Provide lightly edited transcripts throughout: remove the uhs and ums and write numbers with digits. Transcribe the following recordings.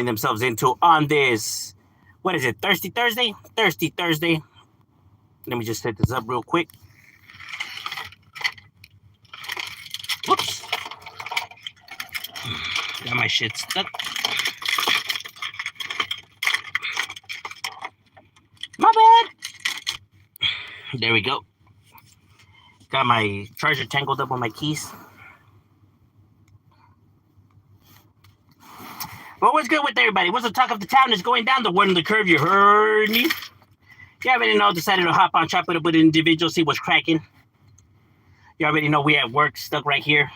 themselves into on this, what is it, Thirsty Thursday? Thirsty Thursday. Let me just set this up real quick. Whoops. Got my shit stuck. My bad. There we go. Got my charger tangled up on my keys. Well, what's good with everybody? What's the talk of the town? Is going down the word on the curve. You heard me? You already know. Decided to hop on, chop it up with an individual, see what's cracking. You already know we at work, stuck right here.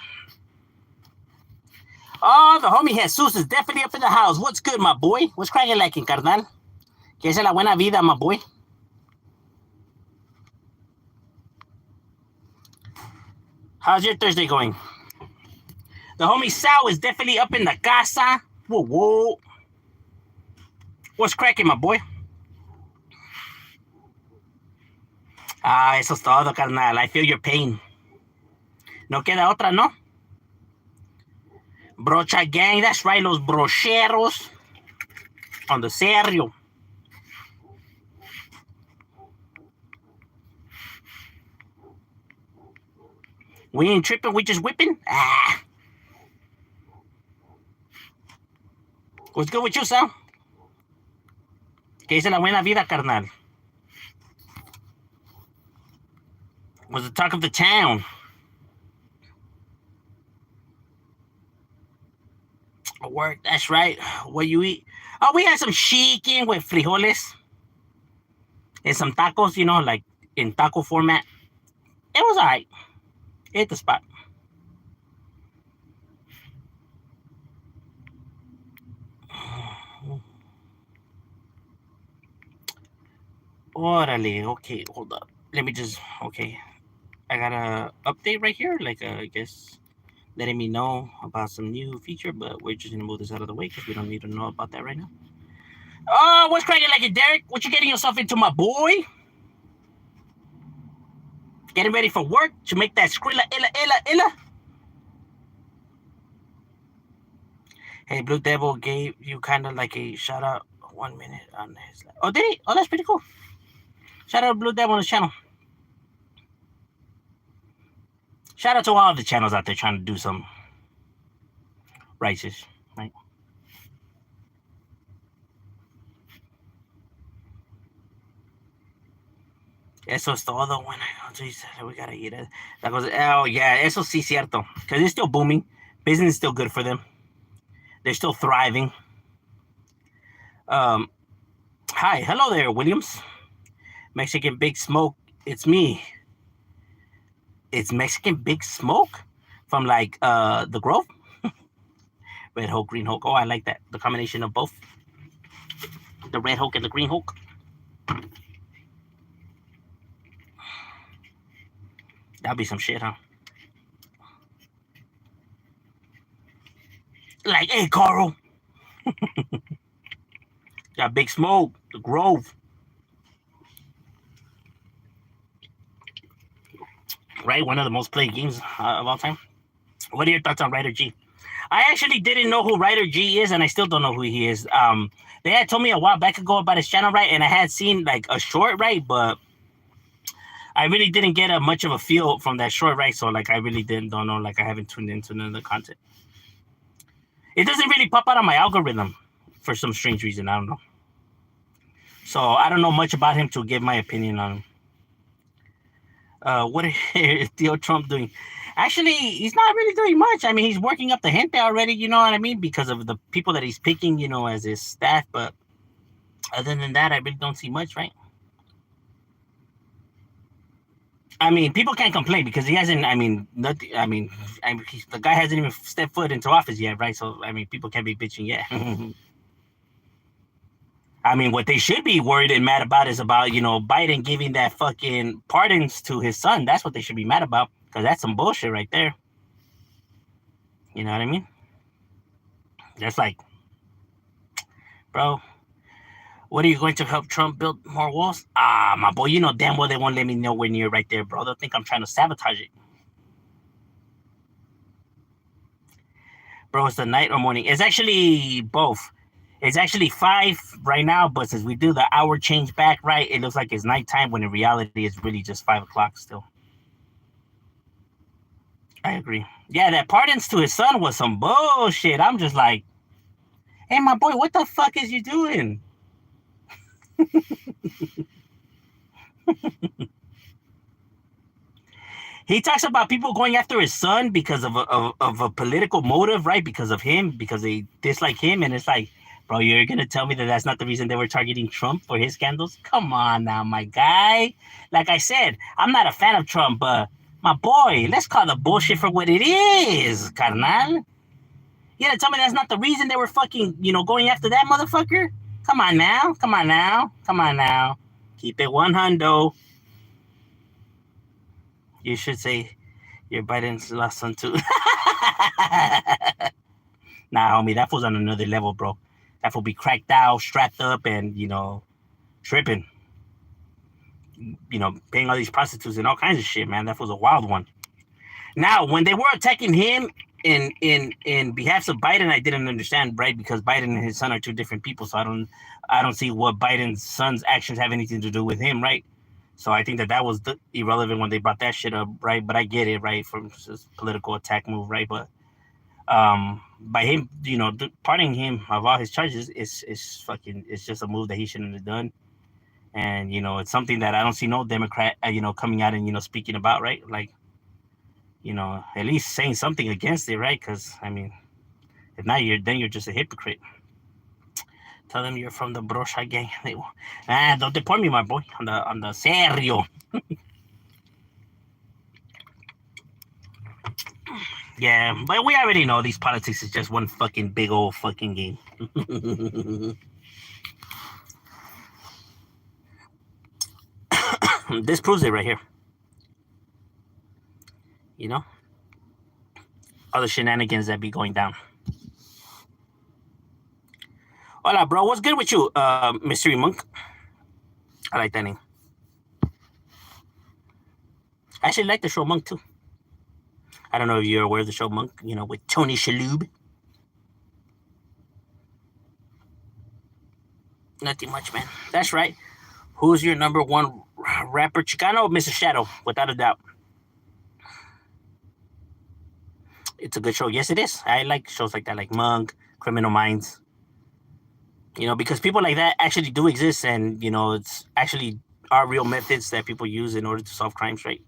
Oh, the homie Jesus is definitely up in the house. What's good, my boy? What's cracking like in carnal? Que es la buena vida, my boy. How's your Thursday going? The homie Sal is definitely up in the casa. Whoa, whoa. What's cracking, my boy? Ah, eso es todo, carnal. I feel your pain. No queda otra, ¿no? Brocha gang, that's right, los brocheros. On the serio. We ain't tripping, we just whipping? Ah. What's good with you, Sal? ¿Qué dice la buena vida, carnal? What's the talk of the town? Work, that's right. What you eat? Oh, we had some chicken with frijoles and some tacos, you know, like in taco format. It was all right. Hit the spot. Orale, okay, hold up. Let me just, okay. I got a update right here, like I guess letting me know about some new feature, but we're just gonna move this out of the way because we don't need to know about that right now. Oh, what's cracking like it, Derek? What you getting yourself into, my boy? Getting ready for work to make that Skrilla illa. Hey, Blue Devil gave you kind of like a shout out 1 minute on his. Oh, did he? Oh, that's pretty cool. Shout out to Blue Devil on the channel. Shout out to all the channels out there trying to do some righteous, right? Eso es todo. When we gotta eat it. That goes. Oh yeah, eso sí cierto. Because it's still booming. Business is still good for them. They're still thriving. Hi, hello there, Williams. Mexican Big Smoke. It's me. It's Mexican Big Smoke from like the Grove. Red Hulk, Green Hulk. Oh, I like that. The combination of both. The Red Hulk and the Green Hulk. That'll be some shit, huh? Like, hey, Carl. Got Big Smoke, the Grove. Right? One of the most played games of all time. What are your thoughts on Ryder G? I actually didn't know who Ryder G is, and I still don't know who he is. They had told me a while back ago about his channel, right? And I had seen like a short, right? But I really didn't get much of a feel from that short, right? So like I really don't know. Like I haven't tuned into none of the content. It doesn't really pop out on my algorithm for some strange reason. I don't know. So I don't know much about him to give my opinion on him. What is Theo Trump doing? Actually, he's not really doing much. I mean, he's working up the gente already, you know what I mean? Because of the people that he's picking, you know, as his staff. But other than that, I really don't see much, right? I mean, people can't complain because he hasn't, I mean, nothing. I mean, the guy hasn't even stepped foot into office yet, right? So, I mean, people can't be bitching yet. I mean, what they should be worried and mad about is about, you know, Biden giving that fucking pardons to his son. That's what they should be mad about because that's some bullshit right there. You know what I mean? That's like, bro, what are you going to help Trump build more walls? Ah, my boy, you know damn well they won't let me nowhere near right there, bro. They'll think I'm trying to sabotage it. Bro, it's the night or morning. It's actually both. It's actually 5 right now, but since we do the hour change back, right, it looks like it's nighttime when in reality it's really just 5 o'clock still. I agree. Yeah, that pardons to his son was some bullshit. I'm just like, hey, my boy, what the fuck is you doing? He talks about people going after his son because of a political motive, right? Because of him, because they dislike him. And it's like, bro, you're going to tell me that that's not the reason they were targeting Trump for his scandals? Come on now, my guy. Like I said, I'm not a fan of Trump, but my boy, let's call the bullshit for what it is, carnal. You gonna tell me that's not the reason they were fucking, going after that motherfucker? Come on now. Come on now. Come on now. Keep it 100. You should say you're Biden's last son too. Nah, homie, that fool's on another level, bro. That fool be cracked out, strapped up, and tripping. Paying all these prostitutes and all kinds of shit, man. That was a wild one. Now, when they were attacking him in behalf of Biden, I didn't understand, right? Because Biden and his son are two different people, so I don't see what Biden's son's actions have anything to do with him, right? So I think that was irrelevant when they brought that shit up, right? But I get it, right, from this political attack move, right? But by him, pardoning him of all his charges is fucking. It's just a move that he shouldn't have done, and it's something that I don't see no Democrat, coming out and speaking about, right? Like, at least saying something against it, right? Because I mean, if not, you're just a hypocrite. Tell them you're from the Brocha gang. Don't deport me, my boy. On the serio. Yeah, but we already know these politics is just one fucking big old fucking game. This proves it right here. All the shenanigans that be going down. Hola, bro. What's good with you, Mystery Monk? I like that name. I actually like the show Monk, too. I don't know if you're aware of the show Monk, with Tony Shalhoub. Nothing much, man. That's right. Who's your number one rapper? Chicano or Mr. Shadow? Without a doubt. It's a good show. Yes, it is. I like shows like that, like Monk, Criminal Minds. Because people like that actually do exist, and it's actually are real methods that people use in order to solve crimes, right?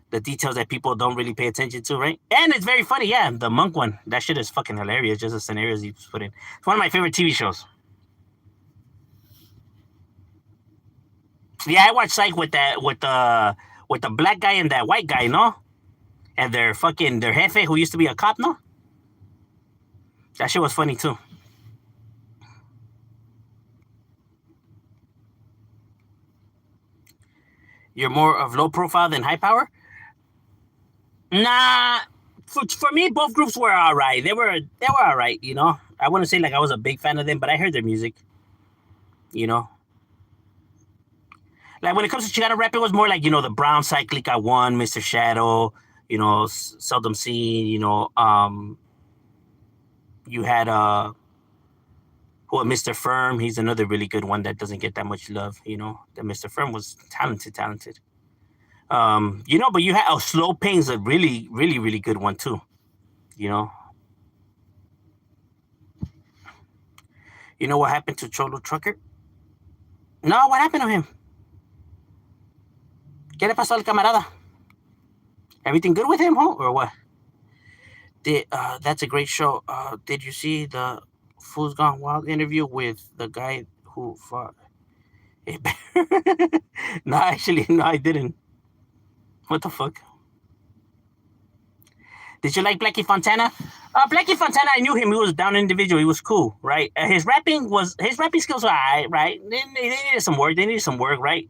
The details that people don't really pay attention to, right? And it's very funny, yeah. The Monk one, that shit is fucking hilarious. Just the scenarios he put in. It's one of my favorite TV shows. Yeah, I watched Psych with the black guy and that white guy, no? And their jefe who used to be a cop, no? That shit was funny too. You're more of low profile than high power? Nah, for me, both groups were all right. They were all right. I wouldn't say like I was a big fan of them, but I heard their music. Like when it comes to Chicano rap, it was more like the Brown Cyclica One, Mr. Shadow. Seldom Seen. You had Mr. Firm. He's another really good one that doesn't get that much love. That Mr. Firm was talented. But you had Slow Pain's a really, really, really good one too. You know what happened to Cholo Trucker? No, what happened to him? ¿Qué le pasó al camarada? Everything good with him, huh? Or what? That's a great show. Did you see the Fool's Gone Wild interview with the guy who fought a bear? No, actually, no, I didn't. What the fuck? Did you like Blackie Fontana? Blackie Fontana, I knew him. He was a down individual. He was cool, right? His rapping skills were alright, right? They needed some work. Right?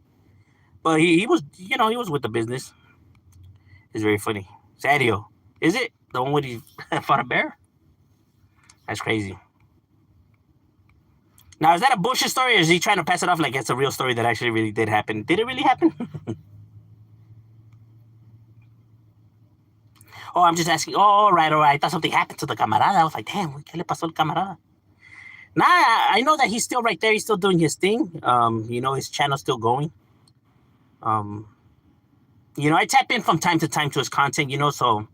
But he was, he was with the business. It's very funny. Sadio, is it the one where he fought a bear? That's crazy. Now, is that a bullshit story, or is he trying to pass it off like it's a real story that actually really did happen? Did it really happen? Oh, I'm just asking. Oh, all right. I thought something happened to the camarada. I was like, damn, ¿qué le pasó al camarada? Nah, I know that he's still right there. He's still doing his thing. His channel's still going. Um, I tap in from time to time to his content. So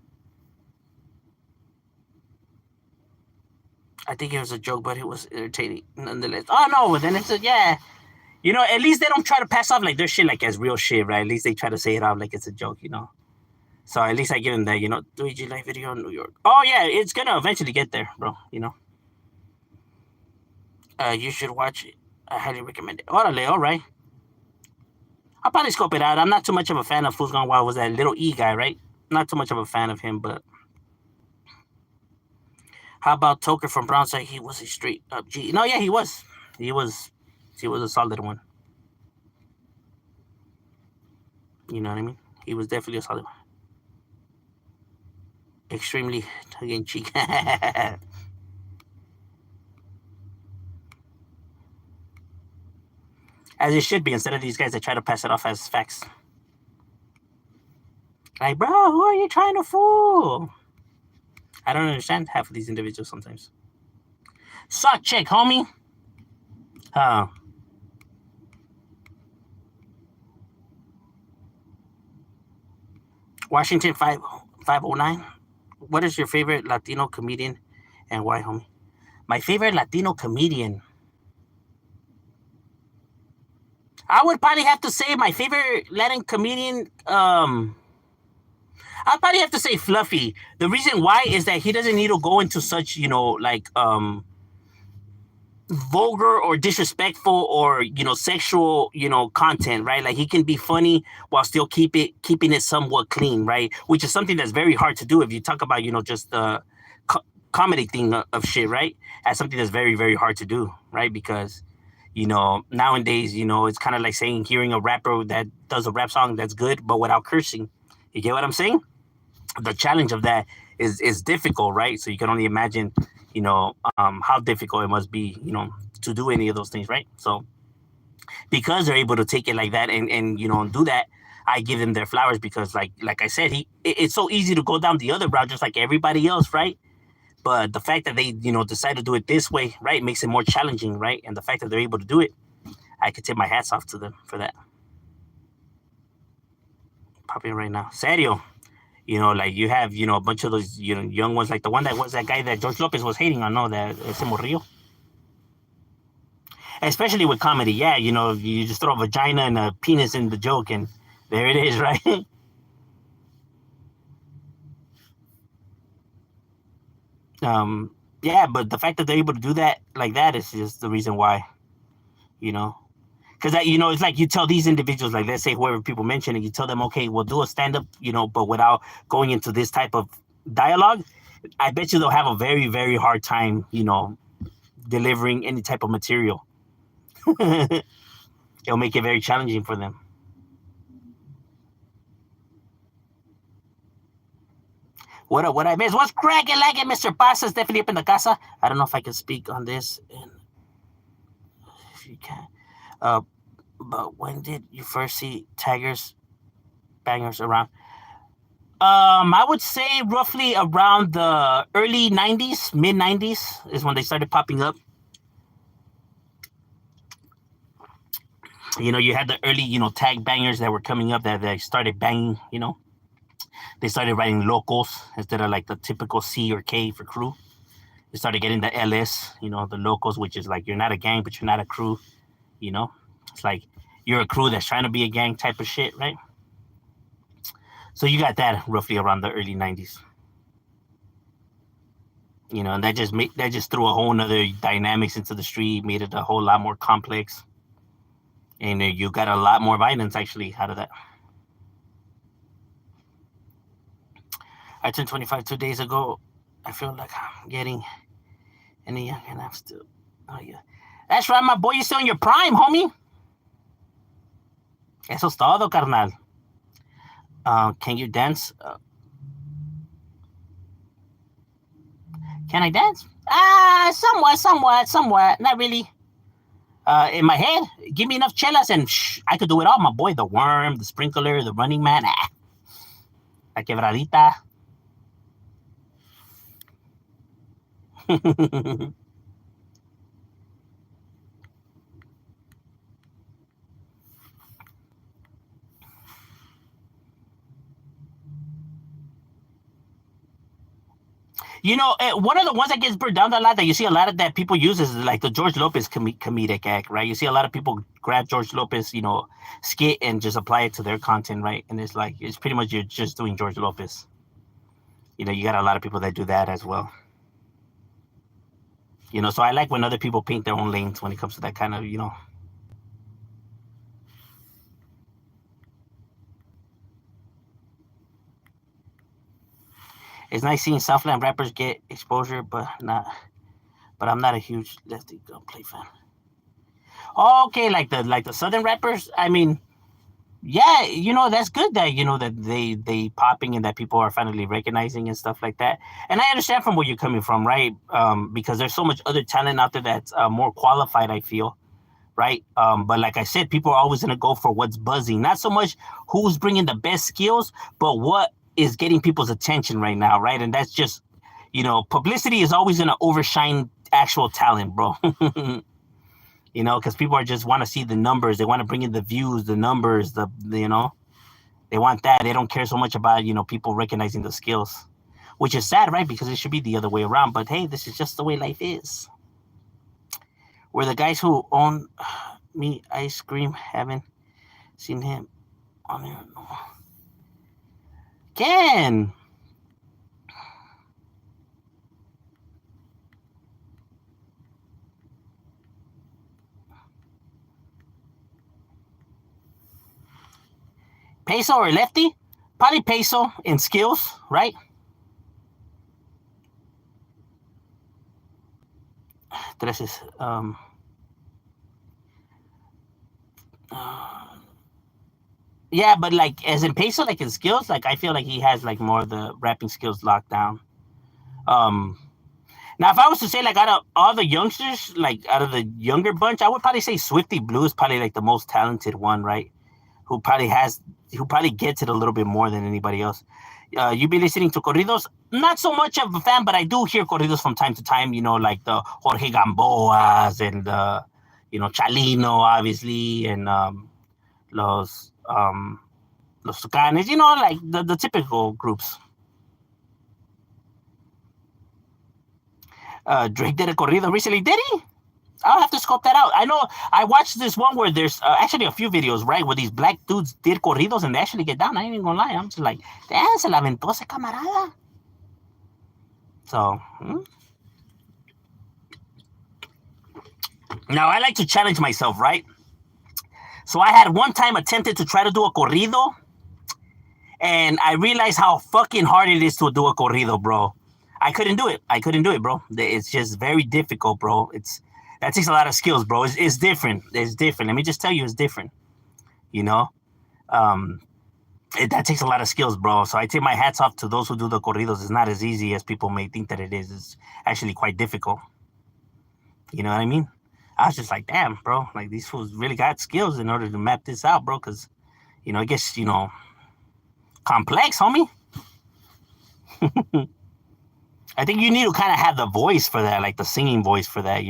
I think it was a joke, but it was entertaining nonetheless. Oh no, then it's yeah. At least they don't try to pass off like their shit like as real shit, right? At least they try to say it off like it's a joke. So at least I give them that, 3G live video in New York. Oh yeah, it's gonna eventually get there, bro. You should watch it. I highly recommend it. Orale, all right. I'll probably scope it out. I'm not too much of a fan of Fool's Gone Wild. Was that little E guy, right? Not too much of a fan of him, but how about Toker from Brownside? He was a straight up G. No, yeah, he was. He was a solid one. You know what I mean? He was definitely a solid one. Extremely tongue in cheek. As it should be, instead of these guys that try to pass it off as facts. Like, bro, who are you trying to fool? I don't understand half of these individuals sometimes. Suck check, homie. Washington 509. What is your favorite Latino comedian and why, homie? My favorite Latino comedian. I would probably have to say my favorite Latin comedian. I'll probably have to say Fluffy. The reason why is that he doesn't need to go into such, vulgar or disrespectful or sexual content, right? Like he can be funny while still keeping it somewhat clean, right? Which is something that's very hard to do if you talk about just the comedy thing of shit, right? That's something that's very, very hard to do, right? Because nowadays it's kind of like saying hearing a rapper that does a rap song that's good but without cursing. You get what I'm saying? The challenge of that is difficult, right? So you can only imagine how difficult it must be, to do any of those things, right? So because they're able to take it like that and do that, I give them their flowers because like I said, it's so easy to go down the other route just like everybody else, right? But the fact that they decide to do it this way, right, makes it more challenging, right? And the fact that they're able to do it, I could tip my hats off to them for that. Popping right now, serio. Like you have, a bunch of those, young ones, like the one that was that guy that George Lopez was hating on, no, that ese morrillo. Especially with comedy, yeah, you just throw a vagina and a penis in the joke, and there it is, right? Yeah, but the fact that they're able to do that like that is just the reason why, because that it's like you tell these individuals, like let's say whoever people mention, and you tell them, okay, we'll do a stand up, but without going into this type of dialogue, I bet you they'll have a very, very hard time, delivering any type of material. It'll make it very challenging for them. What up? What I miss? What's cracking like it? Mr. Pasa's definitely up in the casa. I don't know if I can speak on this. If you can. But when did you first see Tigers bangers around? I would say roughly around the early 90s, mid 90s is when they started popping up. You had the early, tag bangers that were coming up that they started banging, They started writing locals instead of like the typical C or K for crew. They started getting the LS, the locals, which is like you're not a gang, but you're not a crew, It's like you're a crew that's trying to be a gang type of shit, right? So you got that roughly around the early 90s. And that just threw a whole nother dynamics into the street, made it a whole lot more complex. And you got a lot more violence actually out of that. I turned 25 2 days ago. I feel like I'm getting any young and I'm still. Oh yeah, that's right, my boy. You're still in your prime, homie. Eso es todo, carnal. Can you dance? Can I dance? Somewhat. Not really. In my head, give me enough chelas and I could do it all, my boy. The worm, the sprinkler, the running man, la quebradita. One of the ones that gets burned down a lot that you see a lot of that people use is like the George Lopez comedic act, right? You see a lot of people grab George Lopez, skit and just apply it to their content, right? And it's pretty much you're just doing George Lopez. You got a lot of people that do that as well. So I like when other people paint their own lanes when it comes to that kind of. It's nice seeing Southland rappers get exposure, but I'm not a huge Lefty Gunplay fan. Oh, okay, like the Southern rappers. I mean, yeah, that's good that that they popping and that people are finally recognizing and stuff like that. And I understand from where you're coming from, right? Because there's so much other talent out there that's more qualified. I feel, right? But like I said, people are always gonna go for what's buzzing, not so much who's bringing the best skills, but what is getting people's attention right now, right? And that's just, publicity is always gonna overshine actual talent, bro. Because people are just want to see the numbers. They want to bring in the views, the numbers, they want that. They don't care so much about, people recognizing the skills, which is sad, right? Because it should be the other way around. But hey, this is just the way life is. Where the guys who own me ice cream haven't seen him on there. No. Ken. Peso or Lefty? Probably Peso in skills, right? Tres yeah, but like as in Peso, like in skills, like I feel like he has like more of the rapping skills locked down. Um, Now, if I was to say like out of all the youngsters, like out of the younger bunch, I would probably say Swifty Blue is probably like the most talented one, right? Who probably gets it a little bit more than anybody else. You be listening to corridos? Not so much of a fan, but I do hear corridos from time to time. Like the Jorge Gamboas and Chalino, obviously, and los Tucanes. Like the typical groups. Drake did a corrido recently. Did he? I'll have to scope that out. I know I watched this one where there's actually a few videos, right, where these black dudes did corridos and they actually get down. I ain't even gonna lie. I'm just like, damn, se la aventó ese camarada. So, now I like to challenge myself, right? So I had one time attempted to try to do a corrido, and I realized how fucking hard it is to do a corrido, bro. I couldn't do it, bro. It's just very difficult, bro. That takes a lot of skills, bro. It's different. It's different. Let me just tell you, it's different. That takes a lot of skills, bro. So I take my hats off to those who do the corridos. It's not as easy as people may think that it is. It's actually quite difficult. You know what I mean? I was just like, damn, bro. Like these fools really got skills in order to map this out, bro. Because, it gets, complex, homie. I think you need to kind of have the voice for that, like the singing voice for that,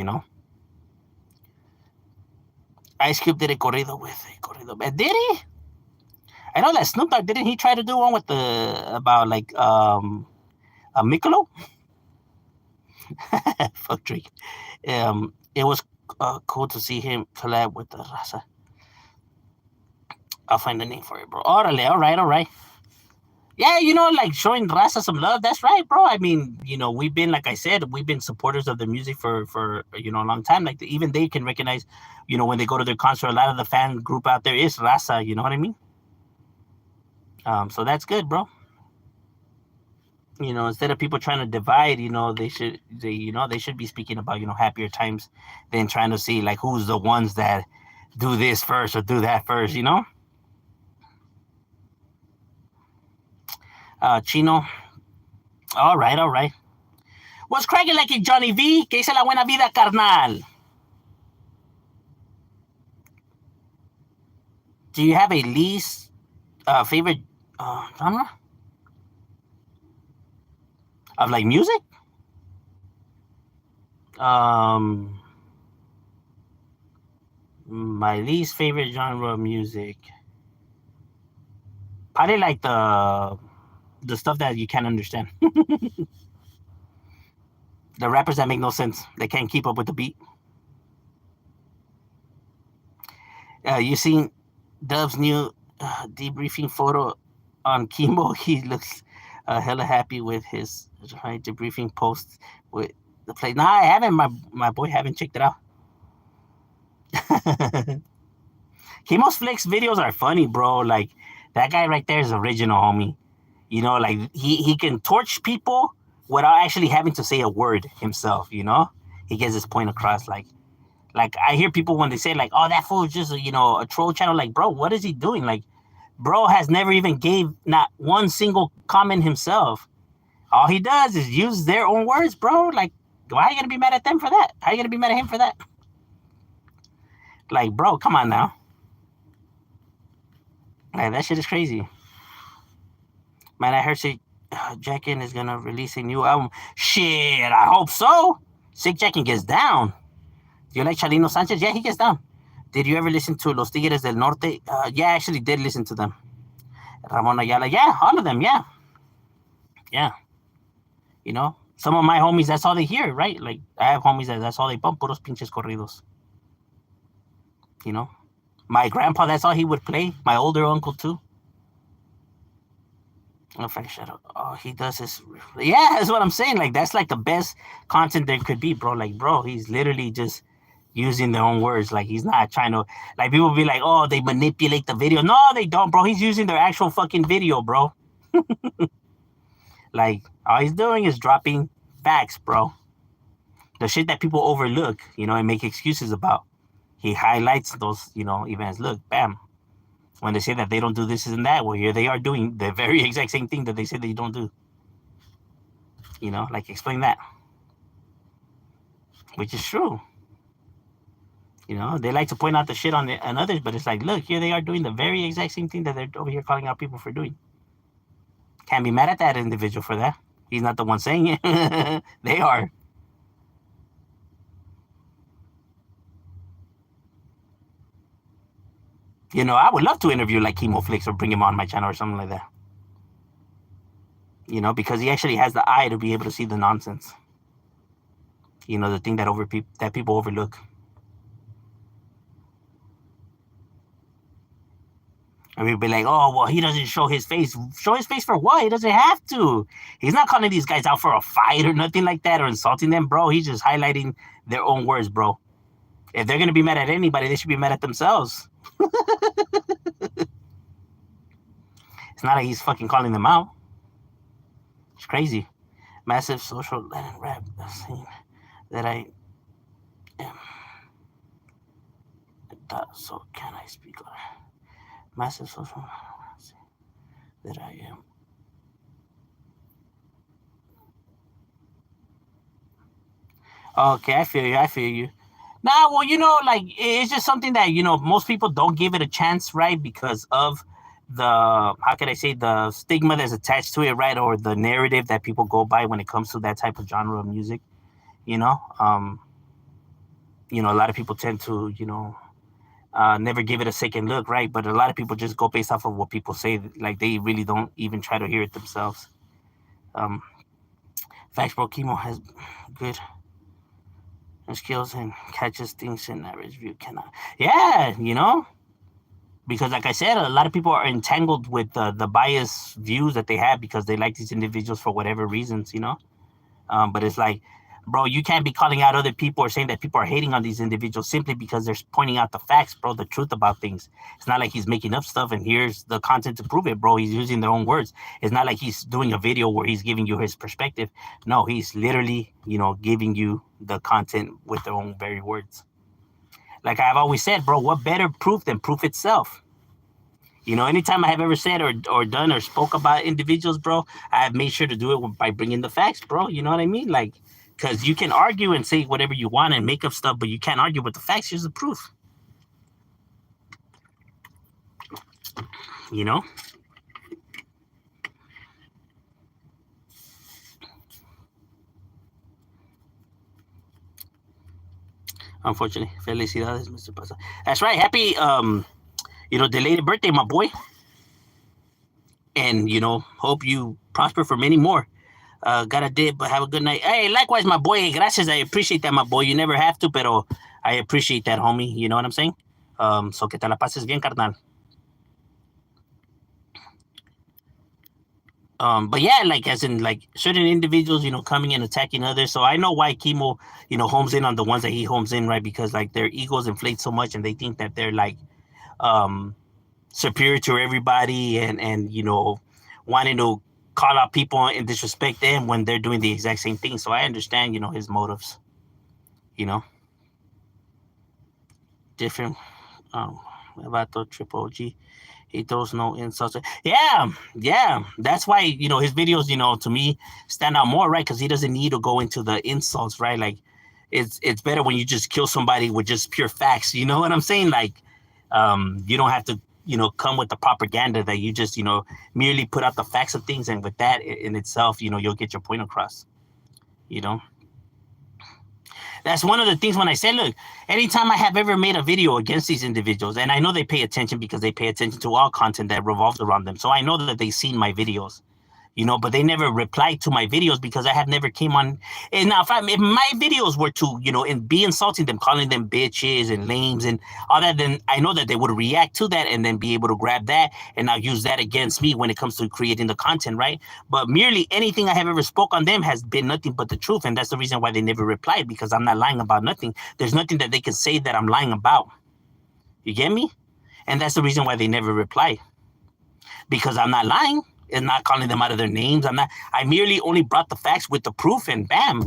Ice Cube did a corrido with a corrido. Did he? I know that Snoop Dogg, didn't he try to do one with about like a Michelob? Fuck Drake. It was cool to see him collab with the Raza. I'll find the name for it, bro. Orale, all right. Yeah, like showing Raza some love. That's right, bro. I mean, we've been, like I said, we've been supporters of the music for a long time. Like even they can recognize, when they go to their concert, a lot of the fan group out there is Raza. You know what I mean? So that's good, bro. Instead of people trying to divide, they should be speaking about happier times than trying to see like who's the ones that do this first or do that first. Chino. All right. What's cracking like it, Johnny V? ¿Qué dice la buena vida, carnal? Do you have a least favorite genre of like music? My least favorite genre of music, probably like the stuff that you can't understand. The rappers that make no sense. They can't keep up with the beat. You seen Dub's new debriefing photo on Chemo? He looks hella happy with his debriefing post with the play. Nah, I haven't. My boy haven't checked it out. Chemo's Flex videos are funny, bro. Like that guy right there is original, homie. You know, like he can torch people without actually having to say a word himself. You know, he gets his point across. Like I hear people when they say like, "Oh, that fool is just a troll channel." Like, bro, what is he doing? Like, bro has never even gave not one single comment himself. All he does is use their own words, bro. Like, why are you gonna be mad at them for that? How are you gonna be mad at him for that? Like, bro, come on now. Like, that shit is crazy. Man, I heard Sick Jackin is gonna release a new album. Shit, I hope so. Sick Jackin gets down. Do you like Chalino Sanchez? Yeah, he gets down. Did you ever listen to Los Tigres del Norte? Yeah, I actually did listen to them. Ramon Ayala, yeah, all of them, yeah. Yeah. You know, some of my homies, that's all they hear, right? Like, I have homies that's all they bump, puros pinches corridos. You know? My grandpa, that's all he would play. My older uncle, too. Oh, Frank Shadow. Oh, he does this. Yeah, that's what I'm saying. Like, that's like the best content there could be, bro. Like, bro, he's literally just using their own words. Like, he's not trying to, like, people be like, oh, they manipulate the video. No, they don't, bro. He's using their actual fucking video, bro. Like, all he's doing is dropping facts, bro. The shit that people overlook, and make excuses about. He highlights those, events. Look, bam. When they say that they don't do this and that, well, here they are doing the very exact same thing that they said they don't do. Like, explain that. Which is true. They like to point out the shit on others, but it's like, look, here they are doing the very exact same thing that they're over here calling out people for doing. Can't be mad at that individual for that. He's not the one saying it. They are. I would love to interview like Chemo Flicks or bring him on my channel or something like that. Because he actually has the eye to be able to see the nonsense. The thing that people overlook. And we'd be like, oh, well, he doesn't show his face. Show his face for what? He doesn't have to. He's not calling these guys out for a fight or nothing like that or insulting them, bro. He's just highlighting their own words, bro. If they're going to be mad at anybody, they should be mad at themselves. It's not like he's fucking calling them out. It's crazy. Massive social Latin rap scene that I am. So can I speak? Massive social rap scene that I am. Okay, I feel you. Nah, well, like, it's just something that, most people don't give it a chance, right? Because of how can I say, the stigma that's attached to it, right? Or the narrative that people go by when it comes to that type of genre of music, a lot of people tend to, never give it a second look, right? But a lot of people just go based off of what people say. Like, they really don't even try to hear it themselves. Facts, bro, Chemo has good skills and catches things an average view cannot. Yeah, because like I said, a lot of people are entangled with the biased views that they have because they like these individuals for whatever reasons, but it's like, bro, you can't be calling out other people or saying that people are hating on these individuals simply because they're pointing out the facts, bro, the truth about things. It's not like he's making up stuff and here's the content to prove it, bro. He's using their own words. It's not like he's doing a video where he's giving you his perspective. No, he's literally, giving you the content with their own very words. Like I've always said, bro, what better proof than proof itself? Anytime I have ever said or done or spoke about individuals, bro, I have made sure to do it by bringing the facts, bro. You know what I mean? Like, because you can argue and say whatever you want and make up stuff, but you can't argue with the facts. Here's the proof. Unfortunately, felicidades, Mr. Pasa. That's right. Happy, delayed birthday, my boy. And, hope you prosper for many more. Gotta dip, but have a good night. Hey, likewise, my boy. Gracias. I appreciate that, my boy. You never have to, pero I appreciate that, homie. You know what I'm saying? So que te la pases bien, carnal. But yeah, like as in like certain individuals, coming and attacking others. So I know why Chemo, homes in on the ones that he homes in, right? Because like their egos inflate so much and they think that they're like um superior to everybody and wanting to call out people and disrespect them when they're doing the exact same thing. So I understand, his motives, you know, different about the triple G. He throws no insults. Yeah, yeah. That's why, his videos, to me stand out more, right? Because he doesn't need to go into the insults, right? Like it's better when you just kill somebody with just pure facts. You know what I'm saying? Like you don't have to, come with the propaganda that you just, merely put out the facts of things. And with that in itself, you'll get your point across, you know? That's one of the things when I say, look, anytime I have ever made a video against these individuals, and I know they pay attention because they pay attention to all content that revolves around them. So I know that they've seen my videos, but they never replied to my videos because I have never came on. And now if my videos were to, and be insulting them, calling them bitches and lames and all that, then I know that they would react to that and then be able to grab that and now use that against me when it comes to creating the content, right? But merely anything I have ever spoke on them has been nothing but the truth. And that's the reason why they never replied, because I'm not lying about nothing. There's nothing that they can say that I'm lying about. You get me? And that's the reason why they never reply, because I'm not lying and not calling them out of their names. I merely only brought the facts with the proof and bam,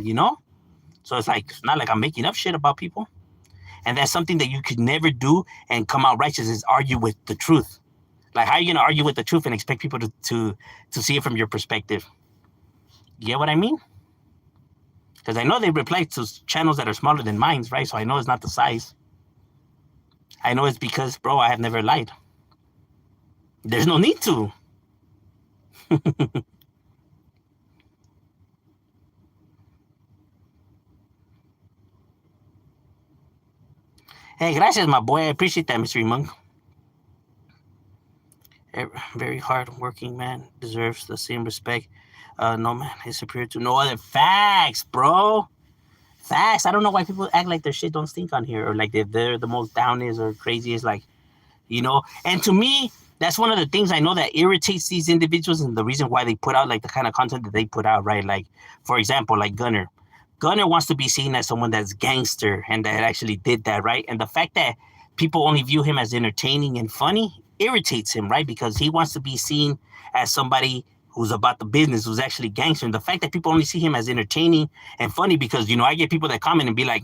So it's like, it's not like I'm making up shit about people. And that's something that you could never do and come out righteous, is argue with the truth. Like, how are you going to argue with the truth and expect people to see it from your perspective? You get what I mean? Because I know they reply to channels that are smaller than mine, right? So I know it's not the size. I know it's because, bro, I have never lied. There's no need to. Hey, gracias, my boy. I appreciate that, Mystery Monk. Very hard-working man deserves the same respect. No man is superior to no other. Facts, bro. Facts. I don't know why people act like their shit don't stink on here, or like they're the most downest or craziest, like, And to me, that's one of the things I know that irritates these individuals, and the reason why they put out like the kind of content that they put out, right? Like, for example, like Gunner. Gunner wants to be seen as someone that's gangster and that actually did that, right? And the fact that people only view him as entertaining and funny irritates him, right? Because he wants to be seen as somebody who's about the business, who's actually gangster. And the fact that people only see him as entertaining and funny, because, I get people that comment and be like,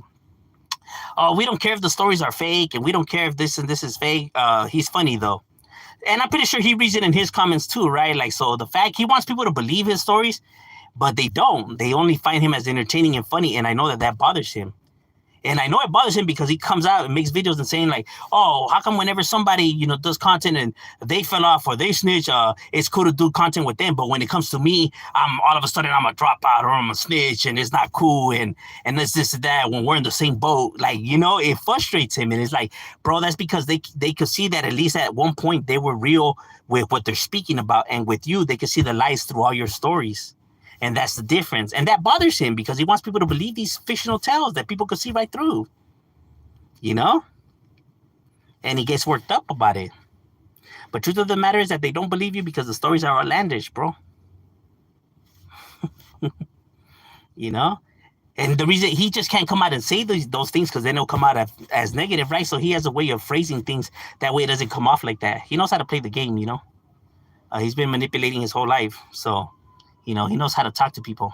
oh, we don't care if the stories are fake and we don't care if this and this is fake. He's funny, though. And I'm pretty sure he reads it in his comments too, right? Like, so the fact he wants people to believe his stories, but they don't. They only find him as entertaining and funny, and I know that bothers him. And I know it bothers him because he comes out and makes videos and saying like, oh, how come whenever somebody, does content and they fell off or they snitch, it's cool to do content with them. But when it comes to me, I'm all of a sudden I'm a dropout or I'm a snitch and it's not cool. And this and that when we're in the same boat. Like, it frustrates him. And it's like, bro, that's because they could see that at least at one point they were real with what they're speaking about. And with you, they could see the lies through all your stories. And that's the difference. And that bothers him because he wants people to believe these fictional tales that people could see right through, And he gets worked up about it. But truth of the matter is that they don't believe you because the stories are outlandish, bro. And the reason he just can't come out and say those things because then they'll come out as negative, right? So he has a way of phrasing things that way it doesn't come off like that. He knows how to play the game, He's been manipulating his whole life. So... he knows how to talk to people.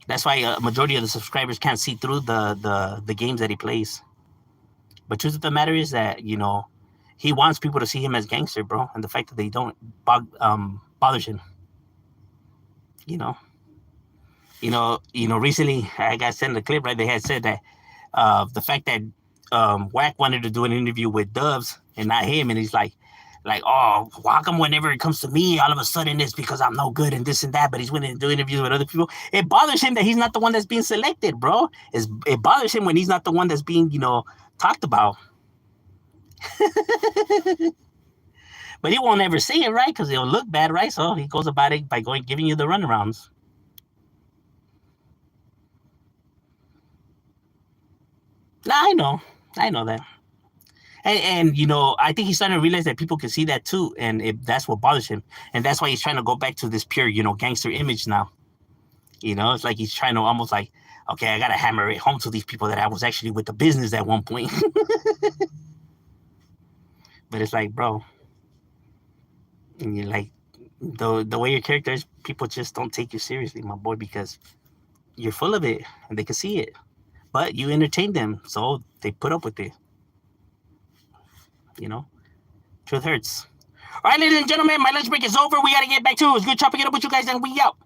That's why a majority of the subscribers can't see through the games that he plays. But truth of the matter is that, he wants people to see him as gangster, bro. And the fact that they don't bothers him. Recently I got sent a clip, right? They had said that the fact that Wack wanted to do an interview with Dubs and not him, and he's like, oh, how come whenever it comes to me, all of a sudden it's because I'm no good and this and that, but he's willing to do interviews with other people. It bothers him that he's not the one that's being selected, bro. It bothers him when he's not the one that's being, talked about. But he won't ever see it, right? Because it'll look bad, right? So he goes about it by giving you the runarounds. I know that. And I think he's starting to realize that people can see that too, and that's what bothers him, and that's why he's trying to go back to this pure, gangster image now. It's like he's trying to almost like, okay, I gotta hammer it home to these people that I was actually with the business at one point. But it's like, bro, and you're like, the way your character is, people just don't take you seriously, my boy, because you're full of it, and they can see it. But you entertain them, so they put up with it. Truth hurts. All right, ladies and gentlemen, my lunch break is over. We got to get back to it. It was good chopping it up with you guys, and we out.